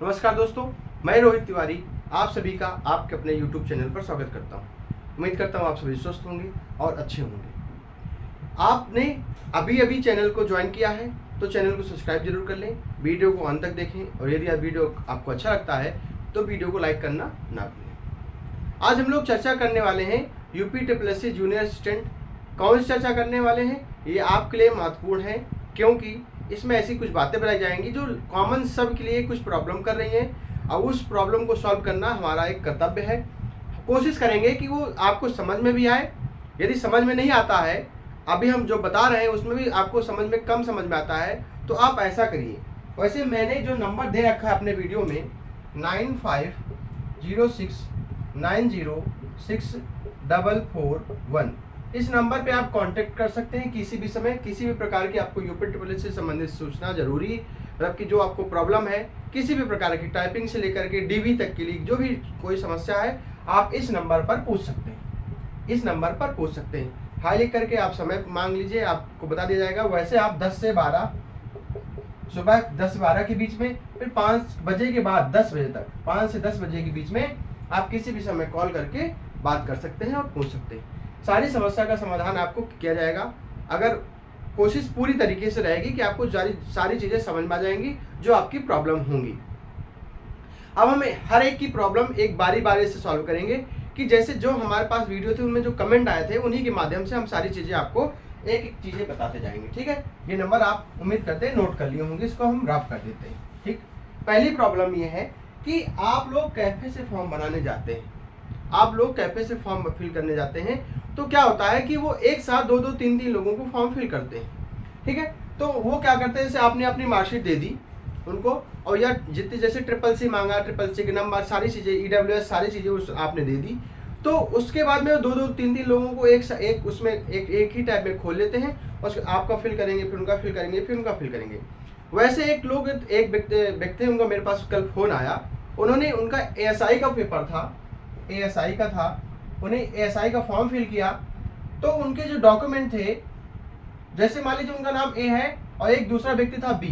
नमस्कार दोस्तों, मैं रोहित तिवारी आप सभी का आपके अपने YouTube चैनल पर स्वागत करता हूं। उम्मीद करता हूं आप सभी स्वस्थ होंगे और अच्छे होंगे। आपने अभी अभी चैनल को ज्वाइन किया है तो चैनल को सब्सक्राइब जरूर कर लें, वीडियो को अंत तक देखें और यदि वीडियो आपको अच्छा लगता है तो वीडियो को लाइक करना ना भूलें। आज हम लोग चर्चा करने वाले हैं UPSSC जूनियर असिस्टेंट। कौन सी चर्चा करने वाले हैं ये आपके लिए महत्वपूर्ण है, क्योंकि इसमें ऐसी कुछ बातें बताई जाएंगी जो कॉमन सब के लिए कुछ प्रॉब्लम कर रही हैं और उस प्रॉब्लम को सॉल्व करना हमारा एक कर्तव्य है। कोशिश करेंगे कि वो आपको समझ में भी आए। यदि समझ में नहीं आता है, अभी हम जो बता रहे हैं उसमें भी आपको समझ में कम समझ में आता है, तो आप ऐसा करिए। वैसे मैंने जो नंबर दे रखा है अपने वीडियो में 9506906441, इस नंबर पे आप कांटेक्ट कर सकते हैं किसी भी समय। किसी भी प्रकार की आपको UPSSC से संबंधित सूचना जरूरी, मतलब कि जो आपको प्रॉब्लम है किसी भी प्रकार की, टाइपिंग से लेकर के DV तक के लिए जो भी कोई समस्या है, आप इस नंबर पर पूछ सकते हैं। इस नंबर पर पूछ सकते हैं। हाई लिख करके आप समय मांग लीजिए, आपको बता दिया जाएगा। वैसे आप 10 से 12 सुबह 10 से 12 के बीच में, फिर 5 बजे के बाद 10 बजे तक, 5 से 10 बजे के बीच में आप किसी भी समय कॉल करके बात कर सकते हैं और पूछ सकते हैं। सारी समस्या का समाधान आपको किया जाएगा, अगर कोशिश पूरी तरीके से रहेगी कि आपको सारी चीज़ें समझ में आ जाएंगी जो आपकी प्रॉब्लम होंगी। अब हमें हर एक की प्रॉब्लम एक बारी बारी से सॉल्व करेंगे, कि जैसे जो हमारे पास वीडियो थे उनमें जो कमेंट आए थे उन्हीं के माध्यम से हम सारी चीज़ें आपको एक एक चीज़ें बताते जाएंगे। ठीक है, ये नंबर आप उम्मीद करते हैं नोट कर लिए होंगे, इसको हम रफ कर देते हैं। ठीक, पहली प्रॉब्लम ये है कि आप लोग कैफे से फॉर्म बनाने जाते हैं। आप लोग कैफे से फॉर्म फिल करने जाते हैं तो क्या होता है कि वो एक साथ 2-2, 3-3 लोगों को फॉर्म फिल करते हैं। ठीक है, तो वो क्या करते हैं, जैसे आपने अपनी मार्कशीट दे दी उनको, और या जितने जैसे SSC मांगा, SSC के नंबर, सारी चीज़ें, EWS सारी चीज़ें आपने दे दी, तो उसके बाद में 2-2, 3-3 लोगों को एक उसमें एक ही टाइप में खोल लेते हैं और आपका फिल करेंगे, फिर उनका फिल करेंगे, फिर उनका फिल करेंगे। वैसे एक व्यक्ति उनका मेरे पास कल फोन आया, उन्होंने उनका ASI का पेपर था, ASI का था, उन्हें ASI का फॉर्म फिल किया, तो उनके जो डॉक्यूमेंट थे, जैसे मान लीजिए उनका नाम A है और एक दूसरा व्यक्ति था B,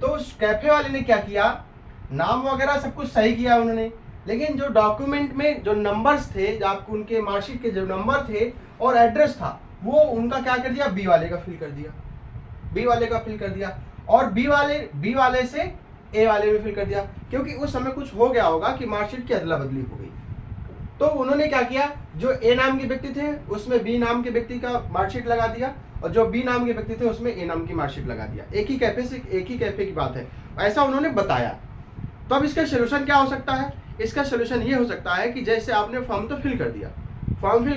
तो उस कैफे वाले ने क्या किया, नाम वगैरह सब कुछ सही किया उन्होंने, लेकिन जो डॉक्यूमेंट में जो नंबर्स थे, जो आपको उनके मार्कशीट के जो नंबर थे और एड्रेस था, वो उनका क्या कर दिया, B वाले का फिल कर दिया, B वाले का फिल कर दिया, और B वाले से A वाले में फिल कर दिया, क्योंकि उस समय कुछ हो गया होगा कि मार्कशीट की अदला बदली हो गई। तो उन्होंने क्या किया, जो A नाम के व्यक्ति थे उसमें B नाम के व्यक्ति का मार्कशीट लगा दिया, और जो B नाम के व्यक्ति थे उसमें A नाम की मार्कशीट लगा दिया। एक ही कैफे की बात है, ऐसा उन्होंने बताया। तो अब इसका सोल्यूशन क्या हो सकता है, इसका सोल्यूशन ये हो सकता है कि जैसे आपने फॉर्म तो फिल कर दिया, फॉर्म फिल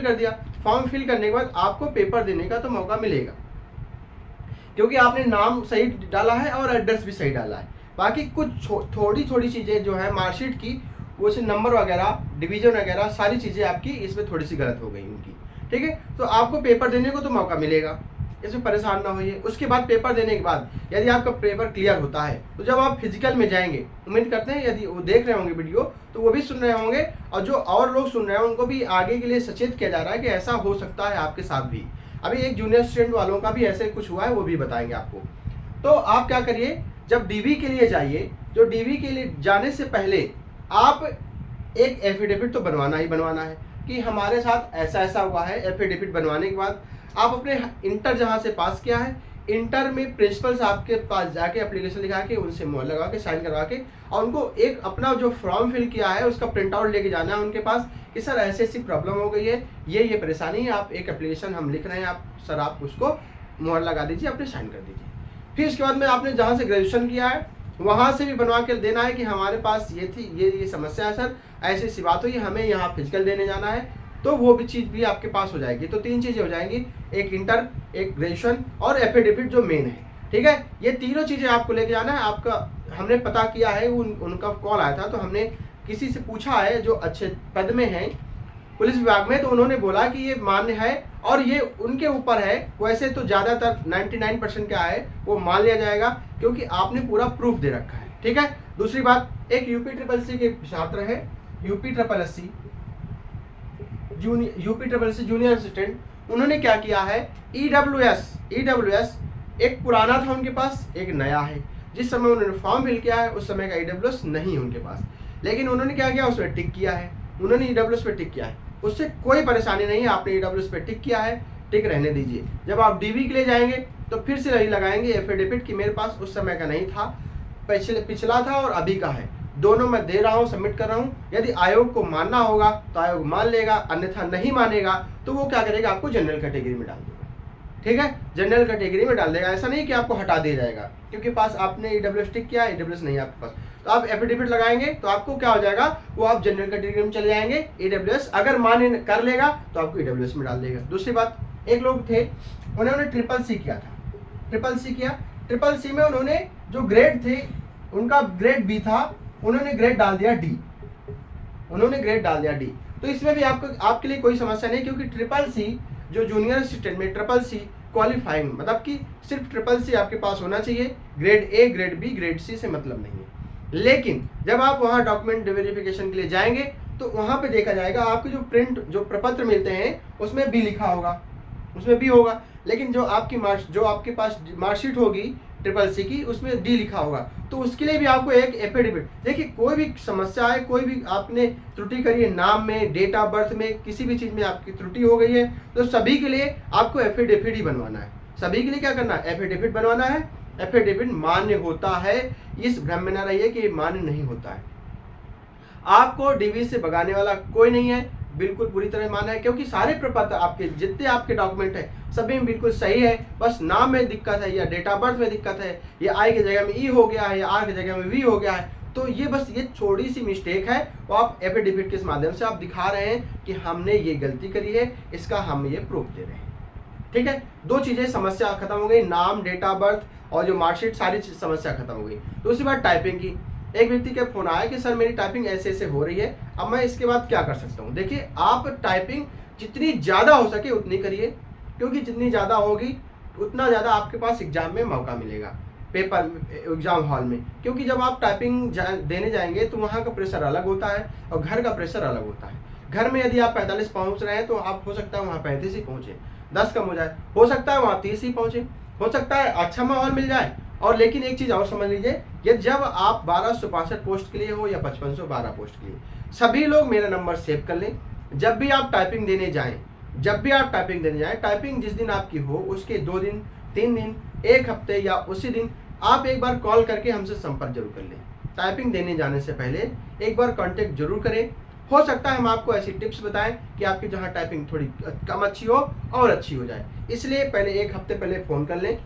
करने के बाद आपको पेपर देने का तो मौका मिलेगा, क्योंकि आपने नाम सही डाला है और एड्रेस भी सही डाला है। बाकी कुछ थोड़ी चीज़ें जो है मार्कशीट की, वो से नंबर वगैरह, डिवीजन वगैरह, सारी चीज़ें आपकी इसमें थोड़ी सी गलत हो गई उनकी। ठीक है, तो आपको पेपर देने को तो मौका मिलेगा, इसमें परेशान ना होइए। उसके बाद पेपर देने के बाद यदि आपका पेपर क्लियर होता है, तो जब आप फिजिकल में जाएंगे, उम्मीद करते हैं यदि वो देख रहे होंगे वीडियो तो वो भी सुन रहे होंगे, और जो और लोग सुन रहे हैं उनको भी आगे के लिए सचेत किया जा रहा है कि ऐसा हो सकता है आपके साथ भी। अभी एक जूनियर स्टूडेंट वालों का भी ऐसे कुछ हुआ है, वो भी बताएंगे आपको। तो आप क्या करिए, जब DV के लिए जाइए, जो DV के लिए जाने से पहले आप एक एफिडेविट तो बनवाना ही बनवाना है कि हमारे साथ ऐसा ऐसा हुआ है। एफिडेविट बनवाने के बाद आप अपने इंटर जहाँ से पास किया है, इंटर में प्रिंसिपल साहब के पास जाके एप्लीकेशन लिखा के उनसे मोहर लगा के साइन करवा के, और उनको एक अपना जो फॉर्म फिल किया है उसका प्रिंट आउट लेके जाना है उनके पास कि सर ऐसी ऐसी प्रॉब्लम हो गई है, ये परेशानी है, आप एक एप्लीकेशन हम लिख रहे हैं, आप सर आप उसको मोहर लगा दीजिए, अपने साइन कर दीजिए। फिर उसके बाद में आपने जहाँ से ग्रेजुएशन किया है वहाँ से भी बनवा के देना है कि हमारे पास ये थी, ये समस्या है सर, ऐसी सी बात हुई, हमें यहाँ फिजिकल देने जाना है, तो वो भी चीज़ भी आपके पास हो जाएगी। तो 3 चीज़ें हो जाएंगी, एक इंटर, एक ग्रेजुएशन और एफिडेविट जो मेन है। ठीक है, ये तीनों चीज़ें आपको लेके जाना है। आपका हमने पता किया है, उनका कॉल आया था, तो हमने किसी से पूछा है जो अच्छे पद में हैं पुलिस विभाग में, तो उन्होंने बोला कि ये मान्य है और ये उनके ऊपर है। वैसे तो ज़्यादातर 99% क्या है वो मान लिया जाएगा, क्योंकि आपने पूरा प्रूफ दे रखा है। ठीक है, दूसरी बात, एक UPSSC के छात्र है, UPSSC जूनियर असिस्टेंट, उन्होंने क्या किया है, EWS एक पुराना था उनके पास, एक नया है। जिस समय उन्होंने फॉर्म फिल किया है उस समय का ईडब्ल्यूएस नहीं है उनके पास, लेकिन उन्होंने क्या किया, उसमें टिक किया है, उन्होंने ईडब्ल्यूएस पे टिक किया है, उससे कोई परेशानी नहीं है। आपने ईडब्ल्यूएस पे टिक किया है, टिक रहने दीजिए। जब आप डीवी के लिए जाएंगे तो फिर से नहीं लगाएंगे एफिडेविट कि मेरे पास उस समय का नहीं था, पिछला था और अभी का है, दोनों मैं दे रहा हूँ, सबमिट कर रहा हूँ। यदि आयोग को मानना होगा तो आयोग मान लेगा, अन्यथा नहीं मानेगा तो वो क्या करेगा, आपको जनरल कैटेगरी में डाल देगा। ठीक है, जनरल कैटेगरी में डाल देगा। ऐसा नहीं कि आपको हटा दिया जाएगा क्योंकि पास आपने ईडब्ल्यूएस टिक किया, ईडब्ल्यूएस नहीं है आपके पास, तो आप एफिडेविट लगाएंगे तो आपको क्या हो जाएगा, वो आप जनरल कैटेगरी में चले जाएंगे। ईडब्ल्यूएस अगर मान्य कर लेगा तो आपको ईडब्ल्यूएस में डाल देगा। दूसरी बात, एक लोग थे उन्होंने ट्रिपल सी किया था, ट्रिपल सी किया, ट्रिपल सी में उन्होंने जो ग्रेड थे उनका ग्रेड बी था, उन्होंने ग्रेड डाल दिया डी, उन्होंने ग्रेड डाल दिया डी। तो इसमें भी आपके लिए कोई समस्या नहीं, क्योंकि ट्रिपल सी जो जूनियर असिस्टेंट में ट्रिपल सी क्वालिफाइंग, मतलब कि सिर्फ ट्रिपल सी आपके पास होना चाहिए, grade A, grade B, grade C से मतलब नहीं है। लेकिन जब आप वहाँ डॉक्यूमेंट वेरिफिकेशन के लिए जाएंगे तो वहाँ पे देखा जाएगा आपके जो प्रिंट जो प्रपत्र मिलते हैं उसमें बी लिखा होगा, उसमें भी होगा, लेकिन जो आपके पास मार्कशीट होगी ट्रिपल सी की उसमें डी लिखा होगा। तो उसके लिए भी आपको एक एफिडेविट, देखिए कोई भी समस्या है, कोई भी आपने त्रुटि करी है नाम में, डेट ऑफ बर्थ में, किसी भी चीज़ में आपकी त्रुटि हो गई है तो सभी के लिए आपको एफिडेविट ही बनवाना है। सभी के लिए क्या करना है, एफिडेविट बनवाना है। एफिडेविट मान्य होता है, इस भ्रम में न रहिए कि मान्य नहीं होता है। आपको डीवी से भगाने वाला कोई नहीं है, बिल्कुल पूरी तरह माना है, क्योंकि सारे प्रपत्र आपके जितने आपके डॉक्यूमेंट है सभी में बिल्कुल सही है। बस नाम में दिक्कत है या डेट ऑफ बर्थ में दिक्कत है, या आई की जगह में ई हो गया है या आर की जगह में वी हो गया है, तो ये बस ये छोटी सी मिस्टेक है, वो आप एफिडेविट के माध्यम से आप दिखा रहे हैं कि हमने ये गलती करी है, इसका हम ये प्रूफ दे रहे हैं। ठीक है, दो चीजें, समस्या खत्म हो गई, नाम, डेट ऑफ बर्थ और जो मार्कशीट, सारी समस्या खत्म हो गई। दूसरी बात टाइपिंग की, एक व्यक्ति का फोन आया कि सर मेरी टाइपिंग ऐसे ऐसे हो रही है, अब मैं इसके बाद क्या कर सकता हूँ। देखिए, आप टाइपिंग जितनी ज़्यादा हो सके उतनी करिए, क्योंकि जितनी ज़्यादा होगी उतना ज़्यादा आपके पास एग्जाम में मौका मिलेगा, पेपर एग्जाम हॉल में। क्योंकि जब आप टाइपिंग देने जाएंगे तो वहाँ का प्रेशर अलग होता है और घर का प्रेशर अलग होता है। घर में यदि आप 45 पहुँच रहे हैं तो आप हो सकता है वहाँ 35 ही पहुँचे, 10 कम हो जाए, हो सकता है वहाँ 30 ही पहुँचे, हो सकता है अच्छा माहौल मिल जाए। और लेकिन एक चीज़ और समझ लीजिए, ये जब आप 1262 पोस्ट के लिए हो या 5512 पोस्ट के लिए, सभी लोग मेरा नंबर सेव कर लें। जब भी आप टाइपिंग देने जाएं, टाइपिंग जिस दिन आपकी हो उसके 2 दिन, 3 दिन, 1 हफ्ते या उसी दिन आप एक बार कॉल करके हमसे संपर्क जरूर कर लें। टाइपिंग देने जाने से पहले एक बार कांटेक्ट जरूर करें। हो सकता है हम आपको ऐसी टिप्स बताएं कि आपकी जहां टाइपिंग थोड़ी कम अच्छी हो और अच्छी हो जाए, इसलिए पहले 1 हफ्ते पहले फ़ोन कर लें।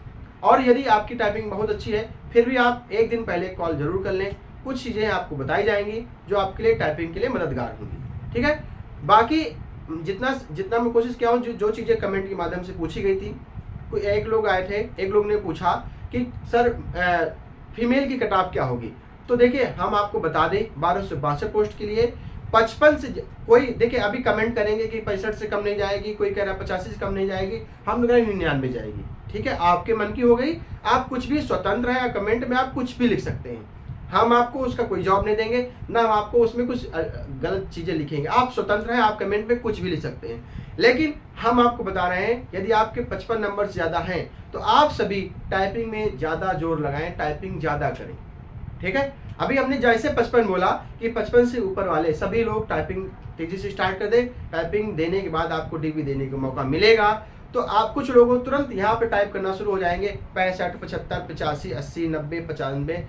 और यदि आपकी टाइपिंग बहुत अच्छी है फिर भी आप 1 दिन पहले कॉल जरूर कर लें। कुछ चीज़ें आपको बताई जाएंगी जो आपके लिए टाइपिंग के लिए मददगार होंगी। ठीक है, बाकी जितना मैं कोशिश किया हूँ, जो चीज़ें कमेंट के माध्यम से पूछी गई थी, कोई एक लोग आए थे, एक लोग ने पूछा कि सर फीमेल की कट ऑफ क्या होगी। तो देखिए, हम आपको बता दें 1262 पोस्ट के लिए 55 से कोई, देखिए अभी कमेंट करेंगे कि 65 से कम नहीं जाएगी, कोई कह रहा है 85 से कम नहीं जाएगी, हम लोग 99 जाएगी। ठीक है, आपके मन की हो गई, आप कुछ भी स्वतंत्र हैं, कमेंट में आप कुछ भी लिख सकते हैं, हम आपको उसका कोई जवाब नहीं देंगे, ना हम आपको उसमें कुछ गलत चीज़ें लिखेंगे। आप स्वतंत्र हैं, आप कमेंट में कुछ भी लिख सकते हैं, लेकिन हम आपको बता रहे हैं यदि आपके 55 नंबर से ज़्यादा हैं तो आप सभी टाइपिंग में ज़्यादा जोर लगाएं, टाइपिंग ज़्यादा करें। ठीक है, अभी हमने जैसे 55 बोला कि 55 से ऊपर वाले सभी लोग टाइपिंग तेजी से स्टार्ट कर दें। टाइपिंग देने के बाद आपको डीवी देने का मौका मिलेगा, तो आप कुछ लोगों तुरंत यहाँ पे टाइप करना शुरू हो जाएंगे, 65, 75, 85, 80, 90, 95,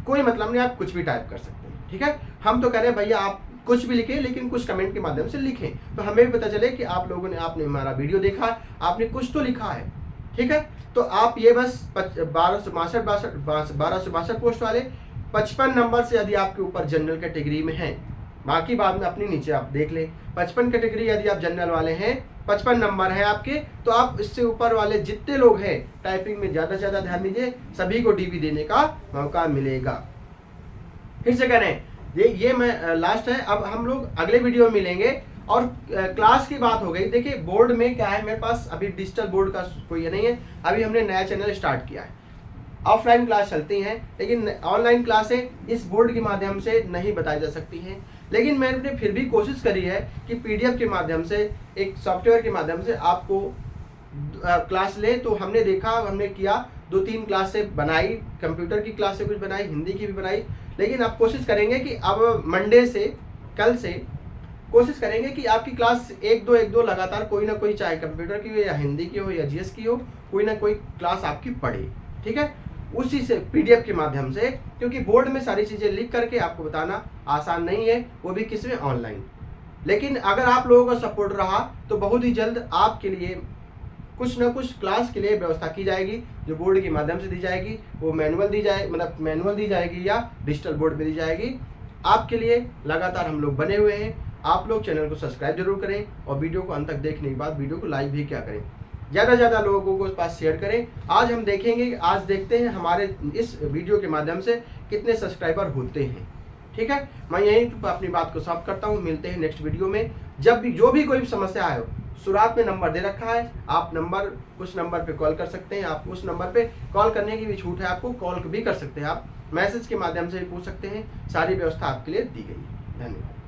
कोई मतलब नहीं, आप कुछ भी टाइप कर सकते हैं। ठीक है, हम तो कह रहे हैं भैया आप कुछ भी लिखें, लेकिन कुछ कमेंट के माध्यम से लिखें, तो हमें भी पता चले कि आप लोगों ने, आपने हमारा वीडियो देखा, आपने कुछ तो लिखा है। ठीक है, तो आप ये बस 1262 पोस्ट वाले 55 नंबर से यदि आपके ऊपर जनरल कैटेगरी में हैं, बाकी बाद में अपनी नीचे आप देख लें, 55 कैटेगरी यदि आप जनरल वाले हैं, 55 नंबर हैं आपके, तो आप इससे ऊपर वाले जितने लोग हैं टाइपिंग में ज़्यादा से ज़्यादा ध्यान दीजिए, सभी को डीवी देने का मौका मिलेगा। फिर से कह रहे हैं, ये मैं लास्ट है, अब हम लोग अगले वीडियो में मिलेंगे। और क्लास की बात हो गई, देखिए बोर्ड में क्या है, मेरे पास अभी डिजिटल बोर्ड का कोई ये नहीं है, अभी हमने नया चैनल स्टार्ट किया है, ऑफलाइन क्लास चलती हैं, लेकिन ऑनलाइन क्लासें इस बोर्ड के माध्यम से नहीं बताई जा सकती हैं। लेकिन मैंने फिर भी कोशिश करी है कि पीडीएफ के माध्यम से, एक सॉफ्टवेयर के माध्यम से आपको क्लास ले, तो हमने देखा, हमने किया, 2-3 क्लासें बनाई, कंप्यूटर की क्लासें कुछ बनाई, हिंदी की भी बनाई। लेकिन अब कोशिश करेंगे कि अब मंडे से, कल से कोशिश करेंगे कि आपकी क्लास 1-2 लगातार कोई ना कोई, चाहे कंप्यूटर की हो या हिंदी की हो या जीएस की हो, कोई ना कोई क्लास आपकी पढ़े, ठीक है। उसी से पीडीएफ के माध्यम से, क्योंकि बोर्ड में सारी चीज़ें लिख करके आपको बताना आसान नहीं है, वो भी किसमें, ऑनलाइन। लेकिन अगर आप लोगों का सपोर्ट रहा तो बहुत ही जल्द आपके लिए कुछ ना कुछ क्लास के लिए व्यवस्था की जाएगी, जो बोर्ड के माध्यम से दी जाएगी। वो मैनुअल दी जाए, मतलब मैनुअल दी जाएगी या डिजिटल बोर्ड में दी जाएगी। आपके लिए लगातार हम लोग बने हुए हैं। आप लोग चैनल को सब्सक्राइब जरूर करें और वीडियो को अंत तक देखने के बाद वीडियो को लाइक भी क्या करें, ज़्यादा से ज़्यादा लोगों को पास शेयर करें। आज हम देखेंगे, आज देखते हैं हमारे इस वीडियो के माध्यम से कितने सब्सक्राइबर होते हैं, ठीक है। मैं यहीं अपनी बात को समाप्त करता हूँ। मिलते हैं नेक्स्ट वीडियो में। जब भी जो भी कोई समस्या आए हो, शुरुआत में नंबर दे रखा है, आप नंबर, उस नंबर पे कॉल कर सकते हैं। आप उस नंबर पे कॉल करने की भी छूट है, आपको कॉल भी कर सकते हैं, आप मैसेज के माध्यम से भी पूछ सकते हैं। सारी व्यवस्था आपके लिए दी गई है। धन्यवाद।